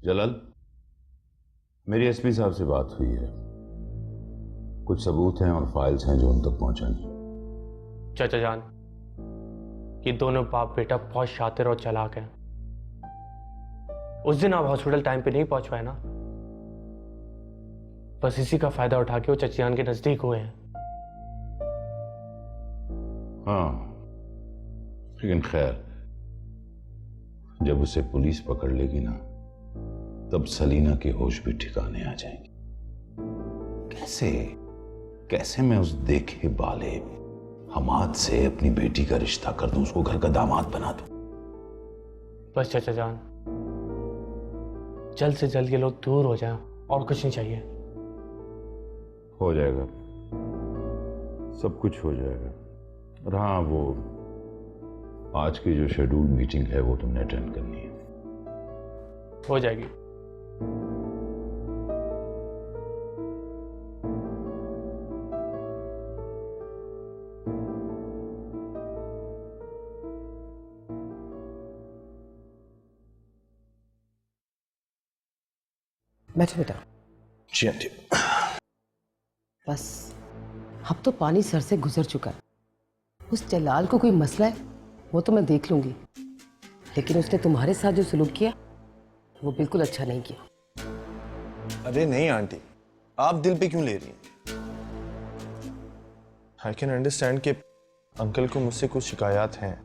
जलाल, मेरी एसपी साहब से बात हुई है। कुछ सबूत हैं और फाइल्स हैं जो उन तक पहुंचानी। चाचा जान, ये दोनों बाप बेटा बहुत शातिर और चालाक हैं। उस दिन आप हॉस्पिटल टाइम पे नहीं पहुंच पाए ना, बस इसी का फायदा उठा के वो चाचा जान के नजदीक हुए हैं। हाँ, लेकिन खैर, जब उसे पुलिस पकड़ लेगी ना, तब सलीना के होश भी ठिकाने आ जाएंगे। कैसे कैसे मैं उस देखे बाले हमाद से अपनी बेटी का रिश्ता कर दूं, उसको घर का दामाद बना दूं। बस चाचा जान, जल्द से जल्द ये लोग दूर हो जाएं, और कुछ नहीं चाहिए। हो जाएगा, सब कुछ हो जाएगा। और हाँ, वो आज की जो शेड्यूल मीटिंग है वो तुमने अटेंड करनी है। हो जाएगी। बैठो बेटा। जी आंटी। बस अब तो पानी सर से गुजर चुका है। उस जलाल को कोई मसला है वो तो मैं देख लूंगी, लेकिन उसने तुम्हारे साथ जो सलूक किया वो बिल्कुल अच्छा नहीं किया। अरे नहीं आंटी, आप दिल पे क्यों ले रही हैं? आई कैन अंडरस्टैंड कि अंकल को मुझसे कुछ शिकायत हैं,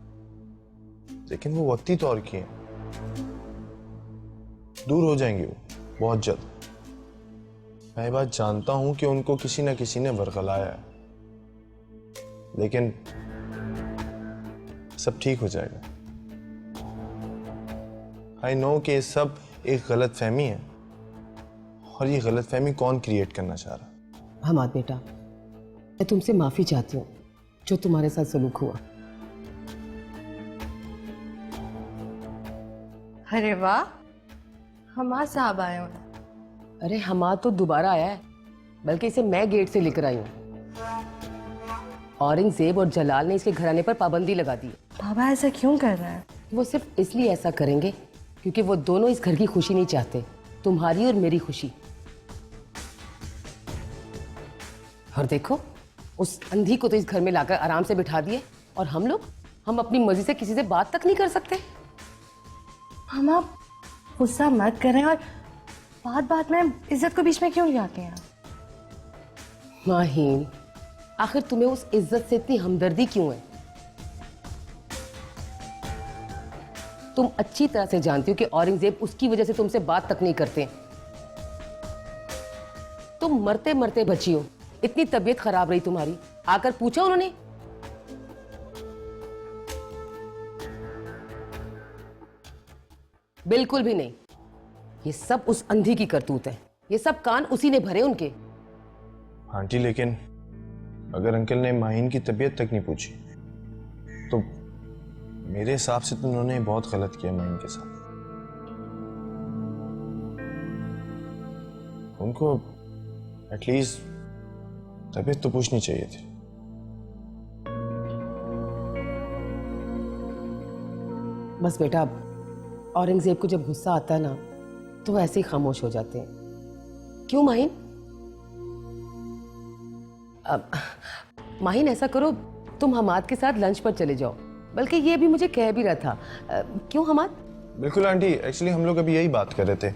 लेकिन वो वक्ती तौर की हैं। दूर हो जाएंगे वो बहुत जल्द। मैं ये बात जानता हूं कि उनको किसी न किसी ने वरगलाया है, लेकिन सब ठीक हो जाएगा। आई नो कि ये सब एक गलत फहमी है, और ये गलत फहमी कौन क्रिएट करना चाह रहा? हमाद बेटा, मैं तुमसे माफी चाहती हूँ जो तुम्हारे साथ सलूक हुआ। अरे वाह, हमाद साहब आए हैं। अरे हमाद तो दोबारा आया है, बल्कि इसे मैं गेट से लेकर आई हूँ। औरंगजेब और जलाल ने इसके घराने पर पाबंदी लगा दी है। बाबा ऐसा क्यों कर रहे हैं? वो सिर्फ इसलिए ऐसा करेंगे क्योंकि वो दोनों इस घर की खुशी नहीं चाहते, तुम्हारी और मेरी खुशी। और देखो, उस अंधी को तो इस घर में लाकर आराम से बिठा दिए, और हम अपनी मर्जी से किसी से बात तक नहीं कर सकते। हम आप गुस्सा मत करें, और बात में इज्जत को बीच में क्यों ले आते हैं? माहीन, आखिर तुम्हें उस इज्जत से इतनी हमदर्दी क्यों है? तुम अच्छी तरह से जानती हो कि औरंगजेब उसकी वजह से तुमसे बात तक नहीं करते। तुम मरते मरते बची हो, इतनी तबीयत खराब रही तुम्हारी, आकर पूछा उन्होंने? बिल्कुल भी नहीं। ये सब उस अंधी की करतूत है, ये सब कान उसी ने भरे उनके। आंटी, लेकिन अगर अंकल ने माहिन की तबीयत तक नहीं पूछी तो मेरे हिसाब से तो उन्होंने बहुत गलत किया माहिन के साथ। उनको एटलीस्ट तबीयत तो पूछनी चाहिए थी। बस बेटा, औरंगजेब को जब गुस्सा आता है ना, तो ऐसे ही खामोश हो जाते हैं। क्यों माहिन? माहिन, ऐसा करो, तुम हमाद के साथ लंच पर चले जाओ। बल्कि ये भी मुझे कह भी रहा था। क्यों हमाद? बिल्कुल आंटी, एक्चुअली हम लोग अभी यही बात कर रहे थे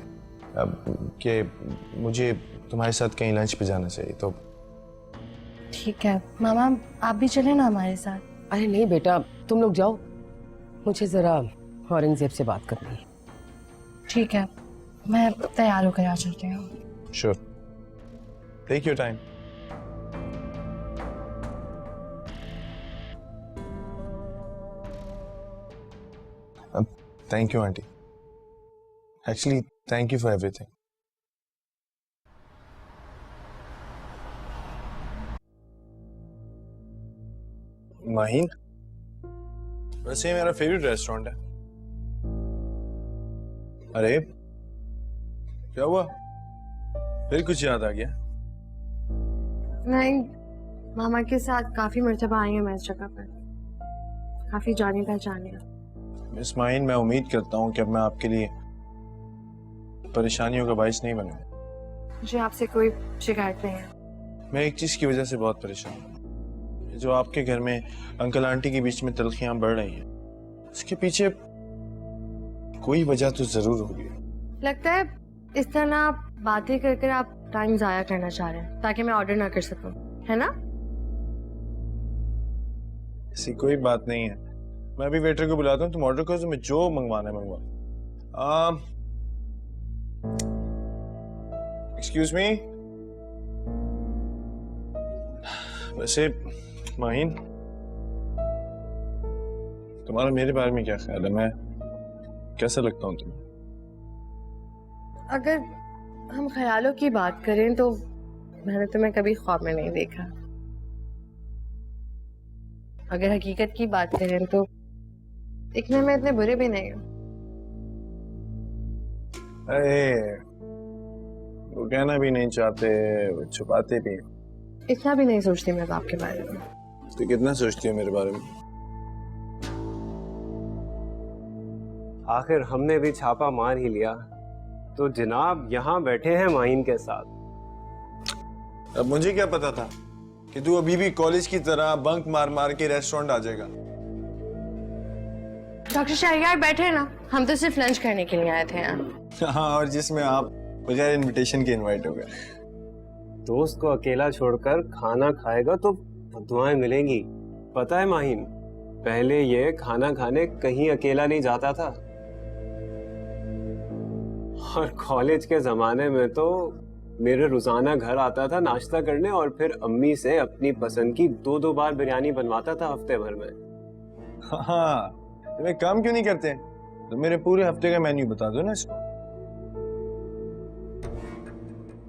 कि मुझे तुम्हारे साथ कहीं लंच पे जाना चाहिए। तो ठीक है मामा, आप भी चले ना हमारे साथ। अरे नहीं बेटा, तुम लोग जाओ, मुझे जरा औरंगजेब से बात करनी है। ठीक है, मैं तैयार होकर आ चलती हूँ। Sure, take your time. Thank you aunty, actually thank you for everything. Mahin, वैसे मेरा फेवरेट रेस्टोरेंट है। अरे क्या हुआ, फिर कुछ याद आ गया? नहीं, मामा के साथ काफी मर्तबा आई हूँ मैं इस जगह पर, काफी जाने पहचाने। मिस माहिन, मैं उम्मीद करता हूँ कि अब मैं आपके लिए परेशानियों का बाइस नहीं बने। मुझे आपसे कोई शिकायत नहीं है। मैं एक चीज की वजह से बहुत परेशान हूँ। जो आपके घर में अंकल आंटी के बीच में तलखियां बढ़ रही हैं, उसके पीछे कोई वजह तो जरूर होगी। लगता है इस तरह आप बातें कर कर आप टाइम जाया करना चाह रहे हैं ताकि मैं ऑर्डर ना कर सकूं, है ना? ऐसी कोई बात नहीं है। मैं अभी वेटर को बुलाता हूँ, तुम ऑर्डर करो, तुम्हें जो मंगवाना है मंगवा। Excuse me. वैसे माहिन, तुम्हारा मेरे बारे में क्या ख्याल है? मैं कैसा लगता हूँ तुम्हें? अगर हम ख्यालों की बात करें तो मैंने तुम्हें कभी ख्वाब में नहीं देखा। अगर हकीकत की बात करें तो दिखने में इतने बुरे भी नहीं हो। अरे वो कहना भी नहीं चाहते, वो छुपाते भी। इतना भी नहीं सोचती मैं तो आपके बारे में। तो कितना सोचती हो मेरे बारे में? आखिर हमने भी छापा मार ही लिया, तो जनाब यहाँ बैठे हैं माहिन के साथ। अब मुझे क्या पता था कि तू अभी भी कॉलेज की तरह बंक मार मार के रेस्टोरेंट आ जाएगा। डॉक्टर शहरयार बैठे हैं ना, हम तो सिर्फ लंच करने के लिए आए थे यहाँ। हाँ, और जिसमें आप बगैर इनविटेशन के इनवाइट हो गए। दोस्त को अकेला छोड़कर खाना खाएगा तो दुआएं मिलेंगी। पता है माहिन, पहले ये खाना खाने कहीं अकेला नहीं जाता था, और कॉलेज के जमाने में तो मेरे रोजाना घर आता था नाश्ता करने, और फिर अम्मी से अपनी पसंद की 2-2 बार बिरयानी बनवाता था हफ्ते भर में। हाँ, तो एक काम क्यों नहीं करते? तो मेरे पूरे हफ्ते का मेन्यू बता दो ना इसको।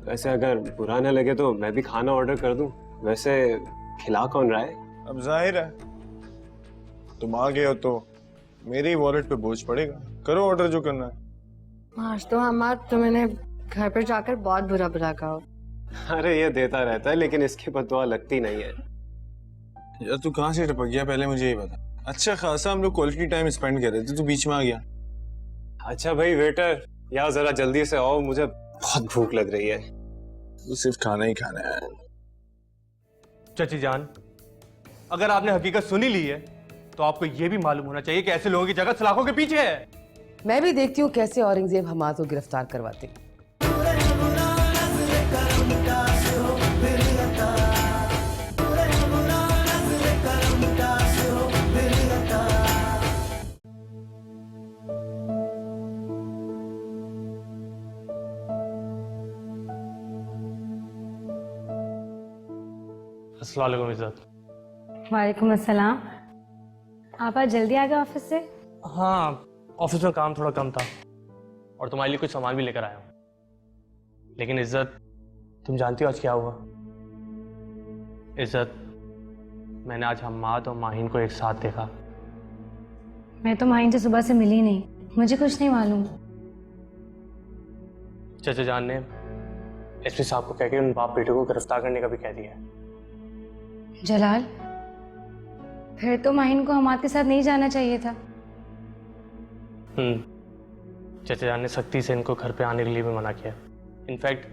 वैसे अगर बुरा न लगे तो मैं भी खाना ऑर्डर कर दूं। वैसे खिला कौन रहा है? अब जाहिर है तुम आ गए हो तो मेरे ही वॉलेट पे बोझ पड़ेगा। करो ऑर्डर जो करना है। आज तो हमारा तो मैंने घर पर जाकर बहुत बुरा बुरा कहा। अरे ये देता रहता है, लेकिन इसकी बददुआ लगती नहीं है। यार तू कहाँ से टपक गया, पहले मुझे ये बता। अच्छा खासा हम लोग क्वालिटी टाइम स्पेंड कर रहे थे, तू बीच में आ गया। अच्छा भाई वेटर, यार जरा जल्दी से आओ, मुझे बहुत भूख लग रही है। तो सिर्फ खाना ही खाना है। चाची जान, अगर आपने हकीकत सुनी ली है तो आपको यह भी मालूम होना चाहिए कि ऐसे लोगों की जगह सलाखों के पीछे है। मैं भी देखती हूँ कैसे औरंगजेब हमाद को गिरफ्तार करवाते। अस्सलाम वालेकुम इज्जत। वालेकुम अस्सलाम। आप आज जल्दी आ गए ऑफिस से? हाँ, ऑफिस में काम थोड़ा कम था और तुम्हारे लिए कुछ सामान भी लेकर आया हूँ। लेकिन इज्जत, तुम जानती हो आज क्या हुआ? इज्जत, मैंने आज हम्माद और माहिन को एक साथ देखा। मैं तो माहिन से सुबह से मिली नहीं, मुझे कुछ नहीं मालूम। चाचा जान ने एसपी साहब को कह के उन बाप बेटे को गिरफ्तार करने का भी कह दिया है। जलाल, फिर तो माहिन को हमाद के साथ नहीं जाना चाहिए था। चाचा जान ने सख्ती से इनको घर पे आने के लिए भी मना किया। इनफैक्ट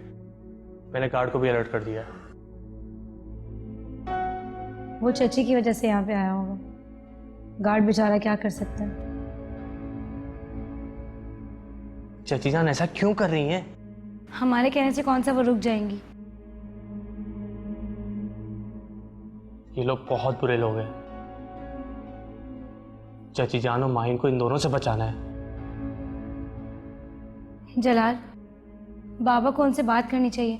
मैंने गार्ड को भी अलर्ट कर दिया। वो चची की वजह से यहाँ पे आया होगा। गार्ड बेचारा क्या कर सकता है। चाची जान ऐसा क्यों कर रही हैं? हमारे कहने से कौन सा वो रुक जाएंगी। ये लोग बहुत बुरे लोग हैं। चाची जान और माहिन को इन दोनों से बचाना है। जलाल, बाबा को उनसे बात करनी चाहिए।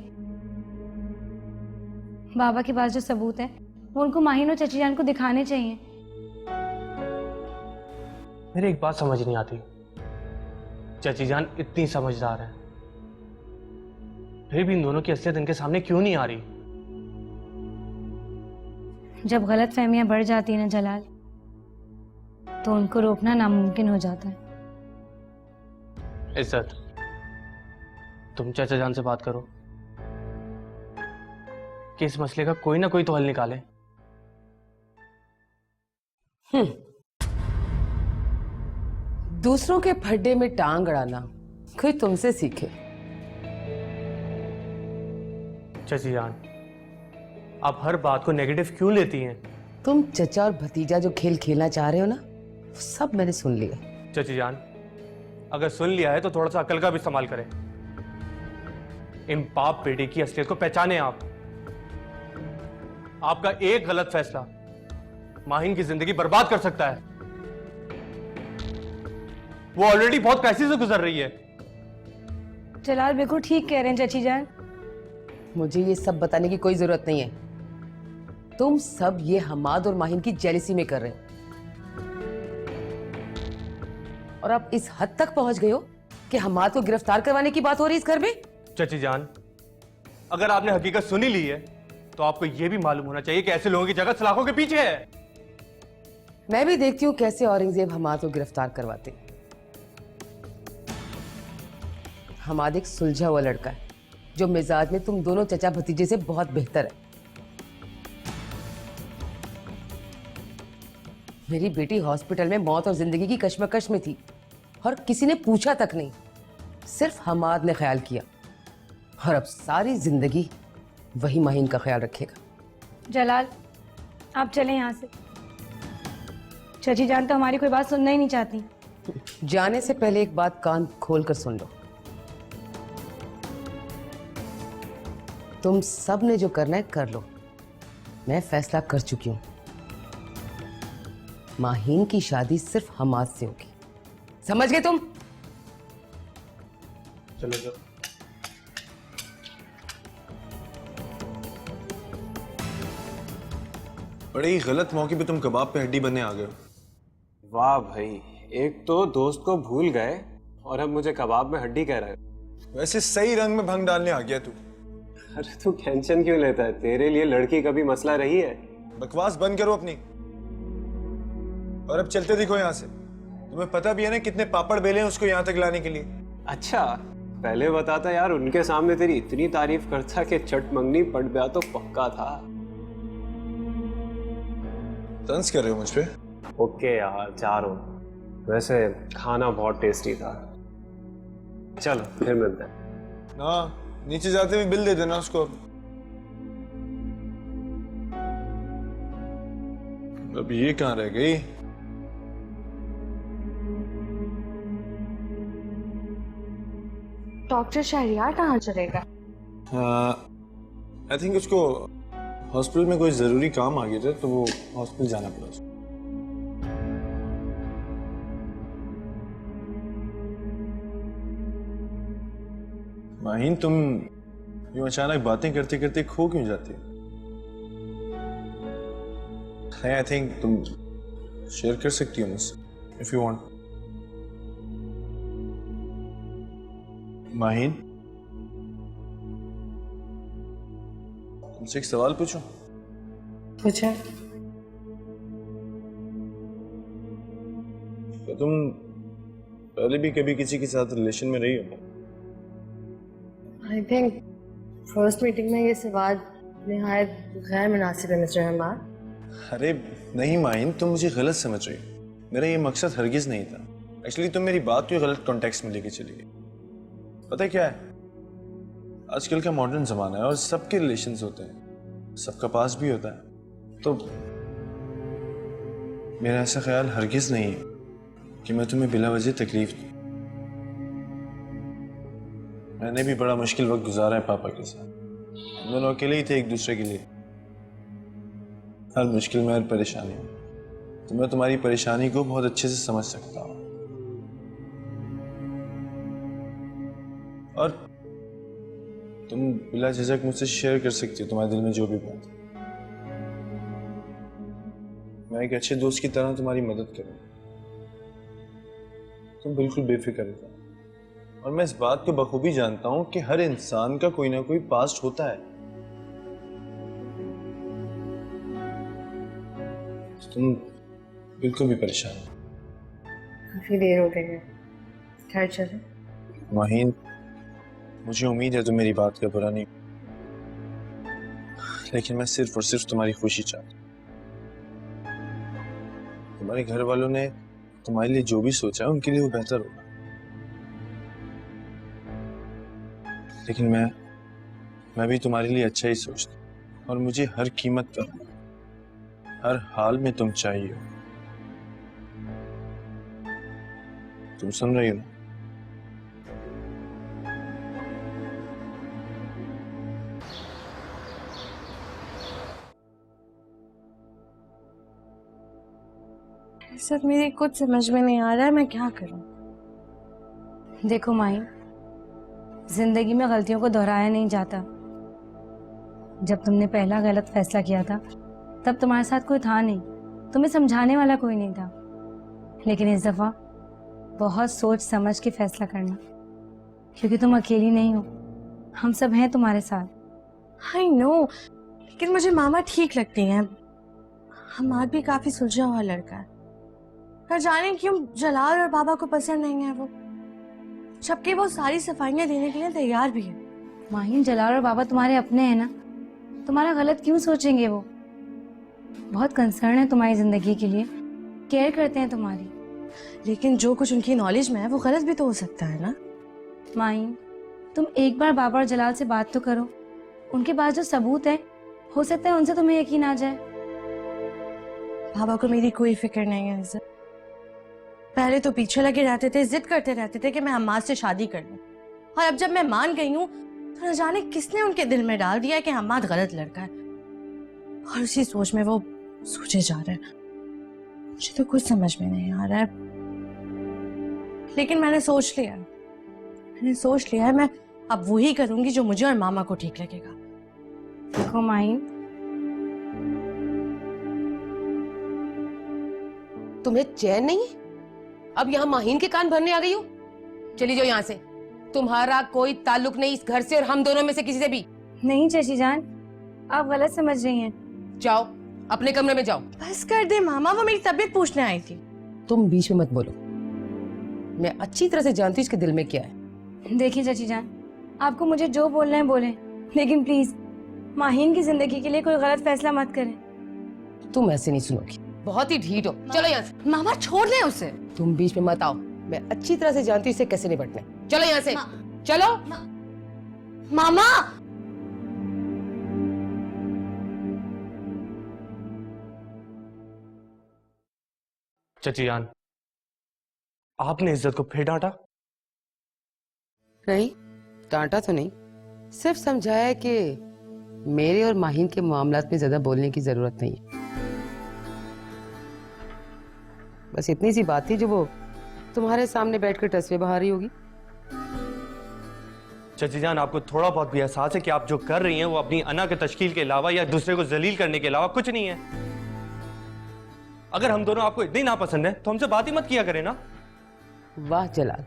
बाबा के पास जो सबूत है वो उनको माहिन और चची जान को दिखाने चाहिए। मेरी एक बात समझ नहीं आती, चाची जान इतनी समझदार है, फिर भी इन दोनों की असलियत इनके सामने क्यों नहीं आ रही? जब गलत फहमियां बढ़ जाती है ना जलाल, तो उनको रोकना नामुमकिन हो जाता है। इज्जत, तुम चाचा जान से बात करो कि इस मसले का कोई ना कोई तो हल निकाले। दूसरों के फड्डे में टांग अड़ाना कोई तुमसे सीखे। चाची जान, आप हर बात को नेगेटिव क्यों लेती हैं? तुम चचा और भतीजा जो खेल खेलना चाह रहे हो ना, वो सब मैंने सुन लिया। चाची जान, अगर सुन लिया है तो थोड़ा सा अकल का भी इस्तेमाल करें। इन बाप बेटे की असलियत को पहचाने आप। आपका एक गलत फैसला माहिन की जिंदगी बर्बाद कर सकता है। वो ऑलरेडी बहुत क्राइसिस से गुजर रही है। जलाल बिल्कुल ठीक कह रहे हैं चाची जान। मुझे ये सब बताने की कोई जरूरत नहीं है। तुम सब ये हमाद और माहिन की जेलिसी में कर रहे हो, और आप इस हद तक पहुंच गए हो कि हमाद को गिरफ्तार करवाने की बात हो रही है इस घर में। चाची जान, अगर आपने हकीकत सुनी ली है तो आपको यह भी मालूम होना चाहिए कि ऐसे लोगों की जगह सलाखों के पीछे है। मैं भी देखती हूँ कैसे औरंगजेब हमाद को गिरफ्तार करवाते हैं। हमाद एक सुलझा हुआ लड़का है जो मिजाज में तुम दोनों चचा भतीजे से बहुत बेहतर है। मेरी बेटी हॉस्पिटल में मौत और जिंदगी की कश्मकश में थी और किसी ने पूछा तक नहीं, सिर्फ हमाद ने ख्याल किया, और अब सारी जिंदगी वही माहिन का ख्याल रखेगा। जलाल आप चलें यहाँ से। चाची जान तो हमारी कोई बात सुनना ही नहीं चाहती। जाने से पहले एक बात कान खोल कर सुन लो। तुम सब ने जो करना है कर लो। मैं फैसला कर चुकी हूं। माहीन की शादी सिर्फ हमाद से होगी, समझ गए तुम? चलो चलो। बड़े ही गलत मौके पे तुम कबाब पे हड्डी बनने आ गए हो। वाह भाई, एक तो दोस्त को भूल गए और अब मुझे कबाब में हड्डी कह रहे हो। वैसे सही रंग में भंग डालने आ गया तू। अरे तू टेंशन क्यों लेता है? तेरे लिए लड़की कभी मसला रही है? बकवास बंद करो अपनी, और अब चलते दिखो यहाँ से। तुम्हें पता भी है ना कितने पापड़ बेले हैं उसको यहाँ तक लाने के लिए। अच्छा, पहले बताता यार, उनके सामने तेरी इतनी तारीफ करता कि चट मंगनी पट ब्याह तो पक्का था। तंज कर रहे हो मुझ पे? ओके यार, जा रहा हूँ। वैसे खाना बहुत टेस्टी था। चलो फिर मिलते हैं। ना, नीचे जाते हुए बिल दे देना उसको। अब ये कहाँ रह गई? डॉक्टर शहरियार कहाँ चलेगा? आई थिंक उसको हॉस्पिटल में कोई जरूरी काम आ गया था, तो वो हॉस्पिटल जाना पड़ा उसको। माहीन, तुम यूं अचानक बातें करते करते खो क्यों जाती हो? आई थिंक तुम शेयर कर सकती हो मुझसे इफ यू वांट। माहीन, तुमसे एक सवाल पूछूं? पूछे। तो तुम पहले भी कभी किसी के साथ रिलेशन में रही हो? आई थिंक फर्स्ट मीटिंग में ये सवाल निहायत गैर मुनासिब है मिस्टर हमाद। अरे नहीं माहीन, तुम मुझे गलत समझ रही हो। मेरा ये मकसद हरगिज नहीं था। एक्चुअली तुम मेरी बात को गलत कॉन्टेक्स्ट में लेके चली गई। पता है क्या है, आजकल का मॉडर्न जमाना है और सबके रिलेशंस होते हैं, सबका पास भी होता है। तो मेरा ऐसा ख्याल हरगिज नहीं है कि मैं तुम्हें बिला वजह तकलीफ दूं। मैंने भी बड़ा मुश्किल वक्त गुजारा है पापा के साथ। हम दोनों अकेले ही थे एक दूसरे के लिए, हर मुश्किल में, हर परेशानी में। तो मैं तुम्हारी परेशानी को बहुत अच्छे से समझ सकता हूँ, और तुम बिला झिझक मुझसे शेयर कर सकती हो तुम्हारे दिल में जो भी बात है। मैं एक अच्छे दोस्त की तरह तुम्हारी मदद करूंगा। तुम बिल्कुल बेफिक्र रहो, और मैं इस बात को बखूबी जानता हूं कि हर इंसान का कोई ना कोई पास्ट होता है। तुम बिल्कुल भी परेशान हो। काफी देर हो गई है, घर चले। माहीन, मुझे उम्मीद है तुम मेरी बात का बुरा नहीं, लेकिन मैं सिर्फ और सिर्फ तुम्हारी खुशी चाहता हूँ। तुम्हारे घर वालों ने तुम्हारे लिए जो भी सोचा है उनके लिए वो बेहतर होगा, लेकिन मैं मैं भी तुम्हारे लिए अच्छा ही सोचता हूँ और मुझे हर कीमत पर, हर हाल में तुम चाहिए हो। तुम सुन रही हो ना? सर मेरी कुछ समझ में नहीं आ रहा है, मैं क्या करूं? देखो माही, जिंदगी में गलतियों को दोहराया नहीं जाता। जब तुमने पहला गलत फैसला किया था तब तुम्हारे साथ कोई था नहीं, तुम्हें समझाने वाला कोई नहीं था। लेकिन इस दफा बहुत सोच समझ के फैसला करना, क्योंकि तुम अकेली नहीं हो, हम सब हैं तुम्हारे साथ। आई नो, लेकिन मुझे मामा ठीक लगती हैं। हमाद भी काफी सुलझा हुआ लड़का है। पर जाने क्यों जलाल और बाबा को पसंद नहीं है वो, जबकि वो सारी सफाइयां देने के लिए तैयार भी है। माहिन, जलाल और बाबा तुम्हारे अपने हैं ना, तुम्हारा गलत क्यों सोचेंगे? वो बहुत कंसर्न है तुम्हारी जिंदगी के लिए, केयर करते हैं तुम्हारी। लेकिन जो कुछ उनकी नॉलेज में है वो गलत भी तो हो सकता है ना। माहिन, तुम एक बार बाबा और जलाल से बात तो करो। उनके पास जो सबूत है, हो सकता है उनसे तुम्हें यकीन आ जाए। बाबा को मेरी कोई फिक्र नहीं है इज्जत। पहले तो पीछे लगे रहते थे, जिद करते रहते थे कि मैं हम्माद से शादी कर लूं, और अब जब मैं मान गई हूं तो न जाने किसने उनके दिल में डाल दिया है कि हम्माद गलत लड़का है, और उसी सोच में वो सोचे जा रहे हैं। मुझे तो कुछ समझ में नहीं आ रहा है, लेकिन मैंने सोच लिया है मैं अब वही करूंगी जो मुझे और मामा को ठीक लगेगा। देखो माहिन, तुम्हें चैन नहीं है? अब यहाँ माहीन के कान भरने आ गई हो? चली जाओ यहाँ से। तुम्हारा कोई ताल्लुक नहीं इस घर से और हम दोनों में से किसी से भी। नहीं चाची जान, आप गलत समझ रही हैं। जाओ अपने कमरे में जाओ। बस कर दे मामा, वो मेरी तबीयत पूछने आई थी। तुम बीच में मत बोलो, मैं अच्छी तरह से जानती हूँ इसके दिल में क्या है। देखिए चाची जान, आपको मुझे जो बोलना है बोले, लेकिन प्लीज माहीन की जिंदगी के लिए कोई गलत फैसला मत करें। तुम ऐसे नहीं सुनोगी, बहुत ही ढीठ हो। चलो यहाँ से। मामा छोड़ दे उसे। तुम बीच में मत आओ, मैं अच्छी तरह से जानती हूँ इसे कैसे निपटना है। चलो यहाँ से। चलो। मामा चाची जान, आपने इज्जत को फिर डांटा? नहीं, डांटा तो नहीं, सिर्फ समझाया कि मेरे और माहीन के मामलात में ज्यादा बोलने की जरूरत नहीं है। बस इतनी सी बात थी जो वो तुम्हारे सामने बैठकर टसवे बहा रही होगी। चाची जान, आपको थोड़ा बहुत भी एहसास है कि आप जो कर रही हैं वो अपनी अना के तश्कील के अलावा या दूसरे को जलील करने के अलावा कुछ नहीं है? अगर हम दोनों आपको इतनी नापसंद है तो हमसे बात ही मत किया करें ना। वाह जलाल,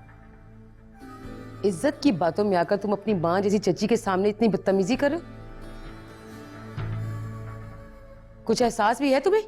इज्जत की बातों में आकर तुम अपनी मां जैसी चची के सामने इतनी बदतमीजी कर रहे हो। कुछ एहसास भी है तुम्हें?